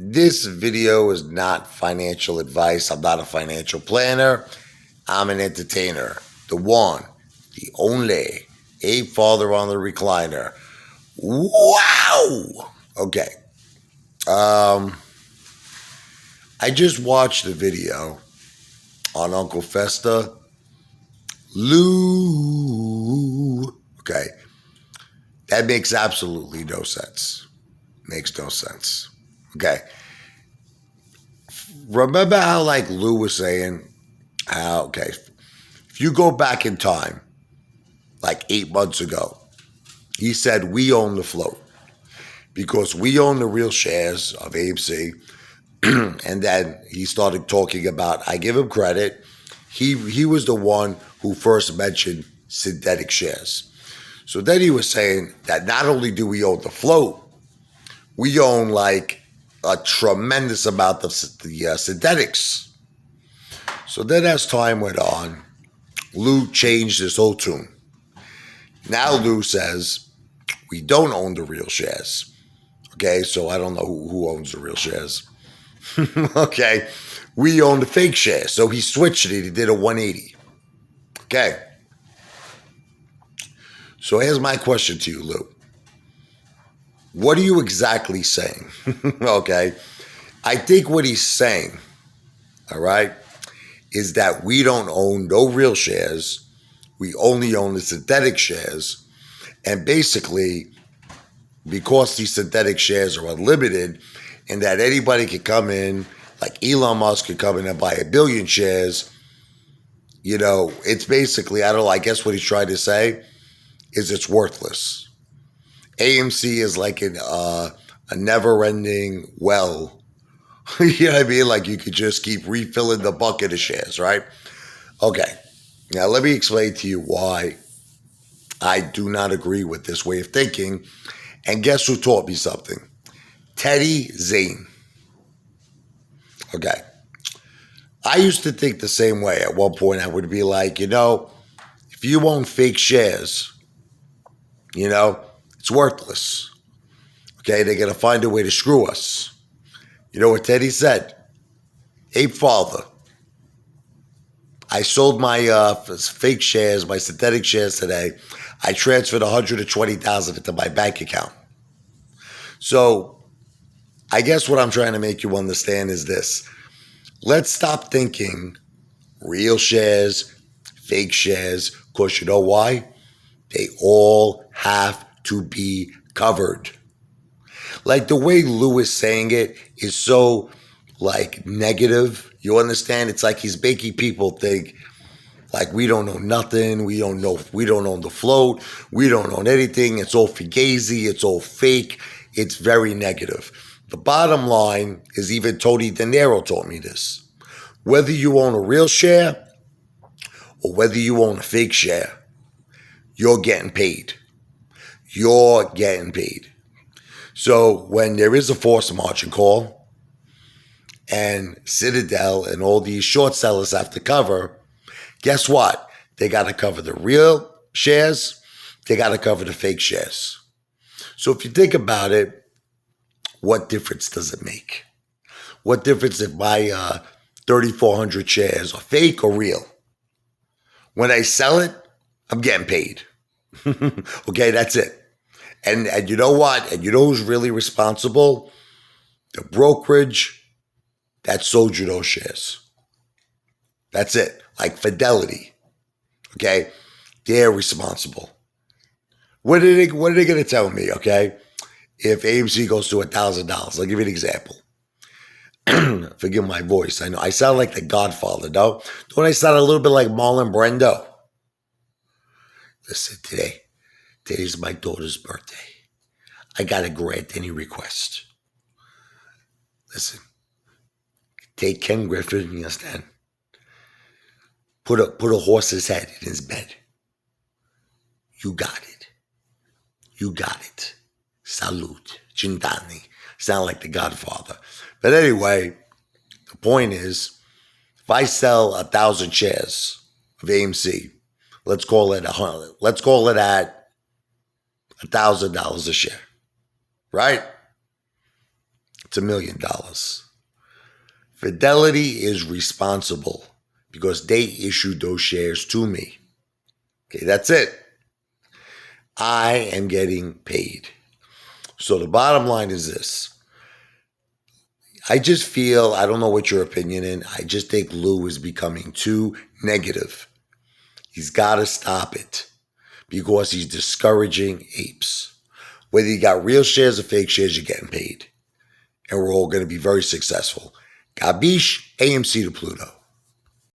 This video is not financial advice. I'm not a financial planner. I'm an entertainer. The one, the only, Apefather on the recliner. Wow! Okay. I just watched the video on Uncle Festa. Lou. Okay. That makes absolutely no sense. Makes no sense. Okay. Remember how Lou was saying how, okay, if you go back in time, 8 months ago, he said we own the float because we own the real shares of AMC. And then he started talking about, I give him credit, he was the one who first mentioned synthetic shares. So then he was saying that not only do we own the float, we own a tremendous amount of the synthetics. So then as time went on, Lou changed his whole tune. Now Lou says we don't own the real shares. Okay, so I don't know who owns the real shares. Okay, we own the fake shares. So he switched it. He did a 180. Okay. So here's my question to you, Lou. What are you exactly saying? Okay. I think what he's saying, all right, is that we don't own no real shares. We only own the synthetic shares. And basically, because these synthetic shares are unlimited and that anybody can come in, like Elon Musk could come in and buy 1 billion shares, it's basically, I don't know, I guess what he's trying to say is it's worthless. AMC is like a never-ending well. You know what I mean? You could just keep refilling the bucket of shares, right? Okay. Now, let me explain to you why I do not agree with this way of thinking. And guess who taught me something? Teddy Zane. Okay. I used to think the same way. At one point, I would be like, if you own fake shares, it's worthless. Okay, they're going to find a way to screw us. You know what Teddy said? Apefather, I sold my fake shares, my synthetic shares today. I transferred $120,000 into my bank account. So I guess what I'm trying to make you understand is this. Let's stop thinking real shares, fake shares, because you know why? They all have to be covered. The way Lou is saying it is so negative. You understand? It's like he's making people think we don't know nothing. We don't own the float. We don't own anything. It's all fugazi. It's all fake. It's very negative. The bottom line is even Tony De Niro taught me this. Whether you own a real share or whether you own a fake share, you're getting paid. You're getting paid. So when there is a forced margin call and Citadel and all these short sellers have to cover, guess what? They got to cover the real shares. They got to cover the fake shares. So if you think about it, what difference does it make? What difference if my 3,400 shares are fake or real? When I sell it, I'm getting paid. Okay, that's it. And you know what? And you know who's really responsible? The brokerage that sold you those shares. That's it. Like Fidelity. Okay? They're responsible. What are they going to tell me, okay? If AMC goes to $1,000, I'll give you an example. Forgive my voice. I know I sound like the Godfather, no? Don't I sound a little bit like Marlon Brando? Listen, today's my daughter's birthday. I gotta grant any request. Listen, take Ken Griffin, you understand? Put a horse's head in his bed. You got it. You got it. Salute. Cintani. Sound like the Godfather. But anyway, the point is, if I sell 1,000 shares of AMC, let's call it 100. Let's call it at $1,000 a share, right? It's $1 million. Fidelity is responsible because they issued those shares to me. Okay, that's it. I am getting paid. So the bottom line is this. I just feel, I don't know what your opinion is, I just think Lou is becoming too negative. He's got to stop it because he's discouraging apes. Whether you got real shares or fake shares, you're getting paid. And we're all going to be very successful. Gabish, AMC to Pluto.